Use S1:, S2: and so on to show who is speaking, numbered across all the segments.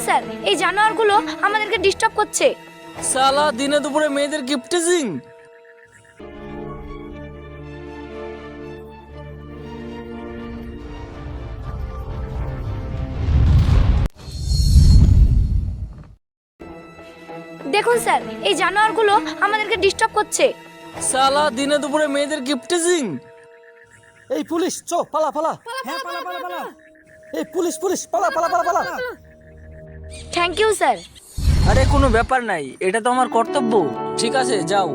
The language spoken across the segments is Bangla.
S1: স্যার, এই জানোয়ারগুলো আমাদেরকে ডিস্টার্ব করছে।
S2: সালা দিনে দুপুরে মেয়েদের গিফটিজিং।
S1: দেখুন স্যার, এই জানোয়ারগুলো আমাদেরকে ডিস্টার্ব করছে।
S2: সালা দিনে দুপুরে মেয়েদের গিফটিজিং।
S3: এই পুলিশ, চো পালা পালা। হ্যাঁ পালা পালা পালা। এই পুলিশ পুলিশ, পালা পালা পালা পালা।
S1: Thank you sir.
S2: আরে কোনো ব্যাপার নাই, এটা তো আমার কর্তব্য। ঠিক আছে, যাও।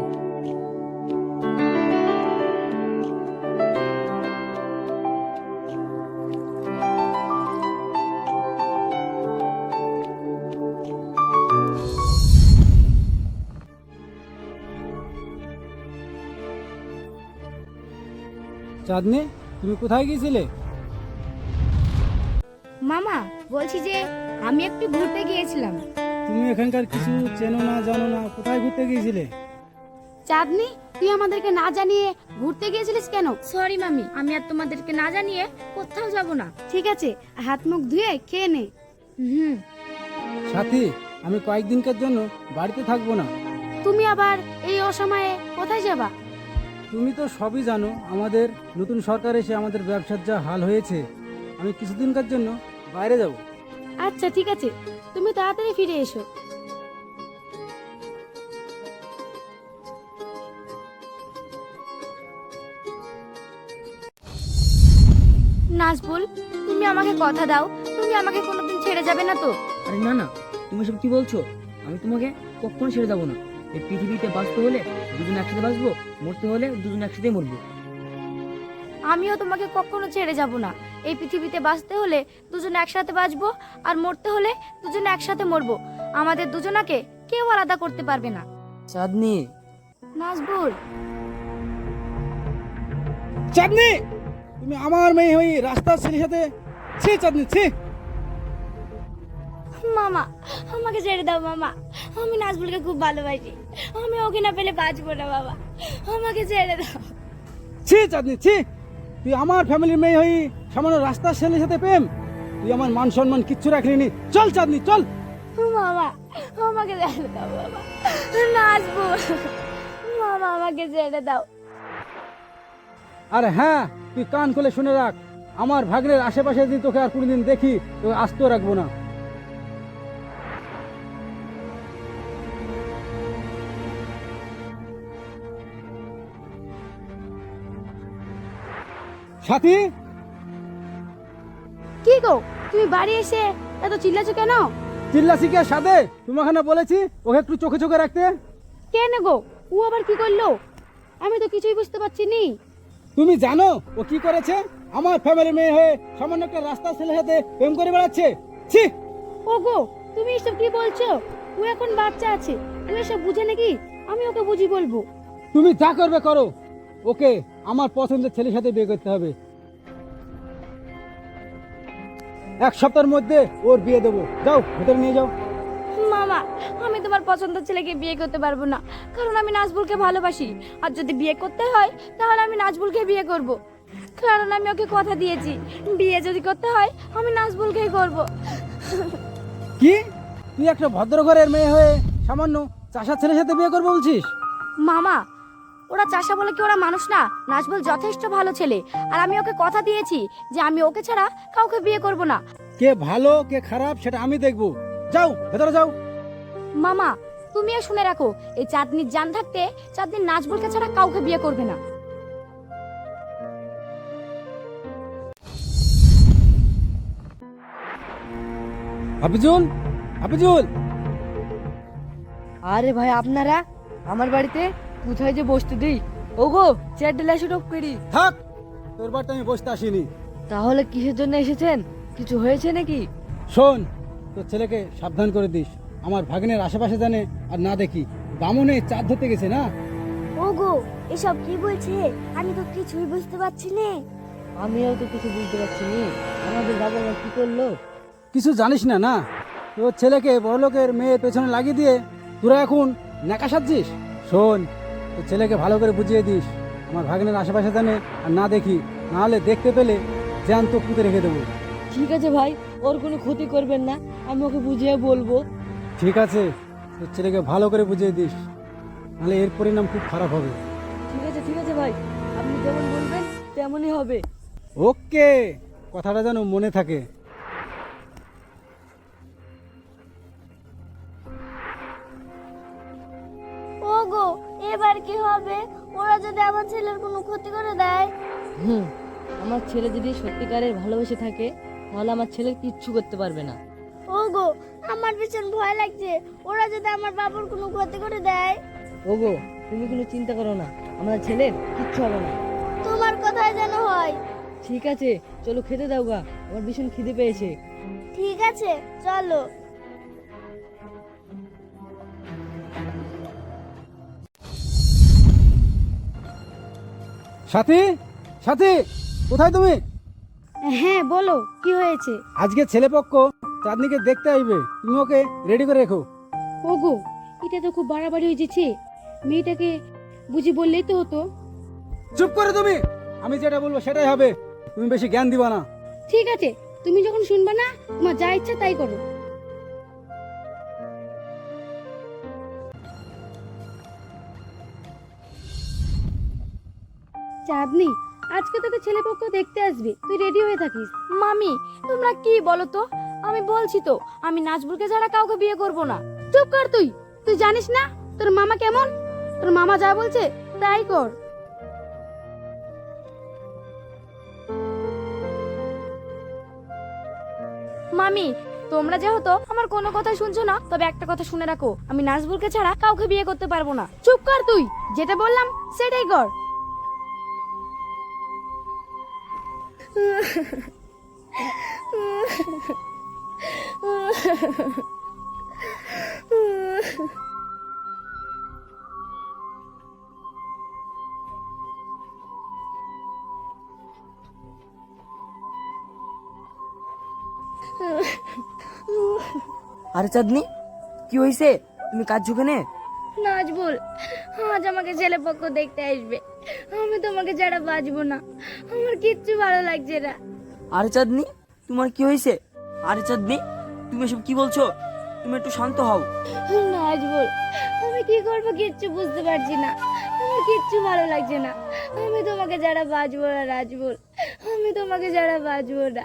S4: চাঁদনি, তুমি কোথায় গিয়েছিলে?
S5: মামা, বলছি যে আমি একটু ঘুরতে গিয়েছিলাম।
S4: তুমি এখানকার কিছু চেনো না জানো না, কোথায় ঘুরতে গিয়েছিলে?
S5: চাঁদনি, তুই আমাদেরকে না জানিয়ে ঘুরতে গিয়েছিলিস কেন? সরি মামি, আমি আর তোমাদেরকে না জানিয়ে কোথাও যাব না। ঠিক আছে, হাত মুখ ধুয়ে খেয়ে নে।
S4: সাথী, আমি কয়েকদিনকার জন্য বাড়িতে থাকবো না।
S5: তুমি আবার এই অসময়ে কোথায় যাবা?
S4: তুমি তো সবই জানো, আমাদের নতুন সরকার এসে আমাদের ব্যবসার যা হাল হয়েছে। আমি কিছুদিনকার জন্য বাইরে যাব।
S5: আচ্ছা ঠিক আছে, তুমি তাড়াতাড়ি ফিরে এসো।
S1: নাজবুল, তুমি আমাকে কথা দাও, তুমি আমাকে কোনোদিন ছেড়ে যাবে না তো?
S6: আরে না না, তুমি সব কি বলছো? আমি তোমাকে কখনো ছেড়ে যাবো না। এই পৃথিবীতে বাঁচতে হলে দুজন একসাথে বাঁচবো, মরতে হলে দুজন একসাথে মরবো।
S1: আমিও তোমাকে কখনো ছেড়ে যাব না। এই পৃথিবীতে বাঁচতে হলে দুজন একসাথে বাঁচবো, আর মরতে হলে দুজন একসাথে মরবো। আমাদের দুজনাকে কেউ আলাদা করতে পারবে না।
S6: চাঁদনি,
S1: নাজবুল,
S4: চাঁদনি, তুমি আমার মেয়ে হয়ে রাস্তার ছেলের সাথে ছি। চাঁদনি, ছি।
S1: মামা আমাকে ছেড়ে দাও মামা, আমি নাজবুলকে খুব ভালোবাসি, আমি ওকে না পেলে বাঁচবো না বাবা, আমাকে ছেড়ে দাও।
S4: ছি চাঁদনি, ছি। তুই আমার ফ্যামিলির মেয়ে হয়ে সামান্য রাস্তার ছেলের সাথে প্রেম? তুই আমার মান সম্মান কিচ্ছু রাখলি। চল চাঁদনি, চল।
S1: মামা আমাকে ছেড়ে দাও বাবা, নাজবুল, মামা আমাকে ছেড়ে দাও।
S4: আরে হ্যাঁ, তুই কান খুলে শুনে রাখ, আমার ভাগ্নের আশেপাশে যদি তোকে আর কোনোদিন দেখি তোকে আস্তেও রাখবো না। সাথী,
S5: কি গো, তুমি বাড়ি এসে এত চিল্লাছো কেন?
S4: চিল্লাছি কে সাথে? তোমাকে না বলেছি ওকে একটু চোখে চোখে রাখতে?
S5: কেন গো, ও আবার কি করলো? আমি তো কিছুই বুঝতে পারছি নি।
S4: তুমি জানো ও কি করেছে? আমার ফ্যামিলির মেয়ে হয়ে সামান্য একটা রাস্তার ছেলের সাথে প্রেম করে বেড়াচ্ছে। ছি।
S5: ওগো, তুমি এসব কি বলছো? ও এখন বাচ্চা আছে, ও এসব বুঝে নাকি? আমি ওকে বুঝি বলবো।
S4: তুমি যা করবে করো, ওকে আমার পছন্দের ছেলের সাথে বিয়ে করতে হবে। এক সপ্তাহের মধ্যে ওর বিয়ে দেবো। যাও, ভেতরে নিয়ে যাও।
S1: মামা, আমি তোমার পছন্দের ছেলেকে বিয়ে করতে পারবো না, কারণ আমি নাজবুলকে ভালোবাসি। আর যদি বিয়ে করতে হয় তাহলে আমি নাজবুলকে বিয়ে করব, কারণ আমি ওকে কথা দিয়েছি বিয়ে যদি করতে হয় আমি নাজবুলকেই করব।
S4: কি? তুই একটা ভদ্র ঘরের মেয়ে হয়ে সামান্য চাষার ছেলের সাথে বিয়ে করবে বলছিস?
S1: মামা, ওরা চাষা বলে কি ওরা মানুষ না? নাজবুল যথেষ্ট ভালো ছেলে, আর আমি ওকে কথা দিয়েছি যে আমি ওকে ছাড়া কাউকে বিয়ে করব না।
S4: কে ভালো কে খারাপ সেটা আমি দেখবো। যাও, ভেতরে যাও।
S1: মামা, তুমিও শুনে রাখো, এই চাঁদনির জান থাকতে চাঁদনি নাজবুলকে ছাড়া কাউকে বিয়ে করবে না।
S4: হাফিজুল, হাফিজুল।
S6: আরে ভাই, আপনারা আমার বাড়িতে কোথায় যে বসতে দিই? ওগো, চেয়ার ঢেলে এসে টপ করি।
S4: থাক, তোর বাড়িতে আমি বসতে আসিনি।
S6: তাহলে কিসের জন্য এসেছেন? কিছু হয়েছে নাকি?
S4: শোন, তোর ছেলেকে সাবধান করে দিস, আমার ভাগ্নের আশেপাশে জানে আর না দেখি। বামুনে চাঁদ ধরতে গেছে না?
S1: ওগো, এসব কি বলছে? আমি তো কিছুই বুঝতে পারছি না।
S6: আমিও তো কিছু বুঝতে পারছি না। আমাদের বাবা মা কি করলো?
S4: কিছু জানিস না? না, তোর ছেলেকে বড়লোকের মেয়ের পেছনে লাগিয়ে দিয়ে তোরা এখন নেকা সাজছিস। শোন, তোর ছেলেকে ভালো করে বুঝিয়ে দিস, আমার ভাগ্নের আশেপাশে জানে আর না দেখি, না হলে দেখতে পেলে জ্যান্ত পুঁতে রেখে দেবো।
S6: ঠিক আছে ভাই, ওর কোনো ক্ষতি করবেন না, আমি ওকে বুঝিয়ে বলবো।
S4: ঠিক আছে, তোর ছেলেকে ভালো করে বুঝিয়ে দিস, নাহলে এর পরিণাম খুব খারাপ হবে।
S6: ঠিক আছে ভাই, আপনি যেমন বলবেন তেমনই হবে।
S4: ওকে, কথাটা যেন মনে থাকে।
S1: ওগো, এবার কি হবে? ওরা যদি আমার ছেলের কোনো ক্ষতি করে দেয়?
S6: আমার ছেলে যদি সত্যিকারের ভালোবেসে থাকে তাহলে আমার ছেলে কিচ্ছু করতে পারবে না।
S1: ওগো, আমার ভীষণ ভয় লাগছে, ওরা যদি আমার বাবুর কোনো ক্ষতি করে দেয়?
S6: ওগো, তুমি কোনো চিন্তা করো না, আমাদের ছেলের কিচ্ছু হবে না।
S1: তোমার কথাই যেন হয়।
S6: ঠিক আছে, চলো খেতে দাও গা, আমার ভীষণ খিদে পেয়েছে।
S1: ঠিক আছে, চলো।
S4: সাথী, সাথী, কোথায় তুমি?
S5: হ্যাঁ বলো, কি হয়েছে?
S4: আজকে ছেলেপক্ষ চাঁদনিকে দেখতে আসবে, তুমি ওকে রেডি করে রেখো।
S5: ওগো, এটা তো খুব বাড়াবাড়ি হয়ে যাচ্ছে। মেয়েটাকে বুঝি বললেই তো হতো।
S4: চুপ করে তুমি, আমি যেটা বলবো সেটাই হবে, তুমি বেশি জ্ঞান দিবা না।
S5: ঠিক আছে, তুমি যখন শুনবা না, তোমার যা ইচ্ছা তাই করো। চাঁদনি, আজকে তোকে ছেলেপক্ষ দেখতে আসবে, তুই রেডি হয়ে থাকিস।
S1: মামি, তোমরা কি বলো তো? আমি বলছি তো, আমি নাজবুলকে ছাড়া কাউকে বিয়ে করব না।
S5: চুপ কর তুই, তুই জানিস না তোর মামা কেমন? তোর মামা যা বলছে তাই কর।
S1: মামি, তোমরা যেহেতু আমার কোনো কথা শুনছো না, তবে একটা কথা শুনে রাখো, আমি নাজবুলকে ছাড়া কাউকে বিয়ে করতে পারবো না।
S5: চুপ কর তুই, যেটা বললাম সেটাই কর।
S6: আরে চাঁদনি, কি হয়েছে? তুমি কাঁদছো কেনে?
S1: নাজবুল আজ আমাকে ছেলে পক্ষ দেখতে আসবে, আমি তোমাকে ছাড়া বাঁচবো না, আমার কিচ্ছু ভালো লাগছে না।
S6: আরে চাঁদনি, তোমার কি হয়েছে? আরে চাঁদনি, তুমি এসব কি বলছো? তুমি একটু শান্ত হও।
S1: নাজবুল, আমি কি করবো কিচ্ছু বুঝতে পারছি না, আমার কিচ্ছু ভালো লাগছে না, আমি তোমাকে ছাড়া বাঁচবো না নাজবুল, আমি তোমাকে ছাড়া বাঁচবো না।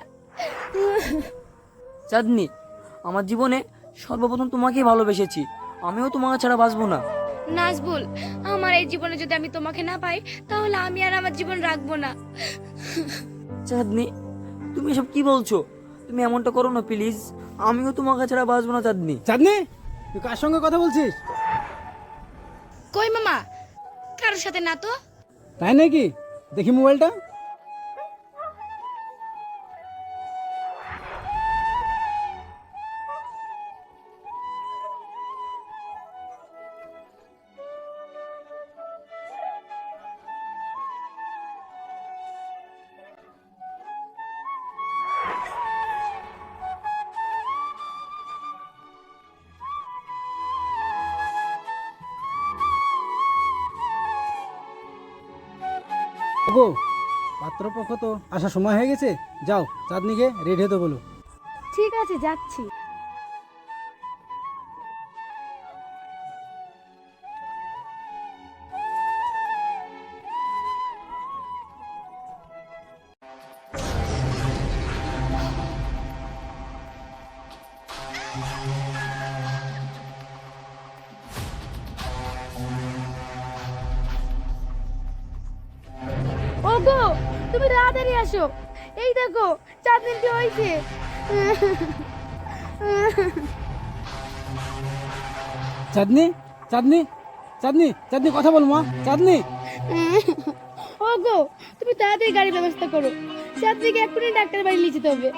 S6: চাঁদনি, আমার জীবনে সর্বপ্রথম তোমাকেই ভালোবেসেছি, আমিও তোমাকে ছাড়া বাঁচবো না।
S1: নাজবুল, আমার এই জীবনে যদি আমি তোমাকে না পাই, তাহলে আমি আর আমার জীবন রাখবো না।
S6: চাঁদনি, তুমি এসব কি বলছো? তুমি এমনটা করো না প্লিজ, আমিও তোমাকে ছাড়া বাঁচবো না। চাঁদনি,
S4: চাঁদনি, তুই কার সঙ্গে কথা বলছিস?
S1: কই মামা, কারোর সাথে না তো।
S4: তাই নাকি? দেখি মোবাইলটা। ওগো, পাত্রপক্ষ তো আসার সময় হয়ে গেছে, যাও চাঁদনিকে রেডি হতে বলো।
S5: ঠিক আছে, যাচ্ছি। ওগো, তুমি তাড়াতাড়ি আসো, এই দেখো চাঁদনির কি হয়েছে।
S4: চাঁদনি, চাঁদনি, চাঁদনি, চাঁদনি, কথা বল মা। চাঁদনি,
S5: ওগো, তুমি তাড়াতাড়ি গাড়ি ব্যবস্থা করো, চাঁদনিকে এক্ষুনি ডাক্তার বাড়ি নিয়ে যেতে হবে।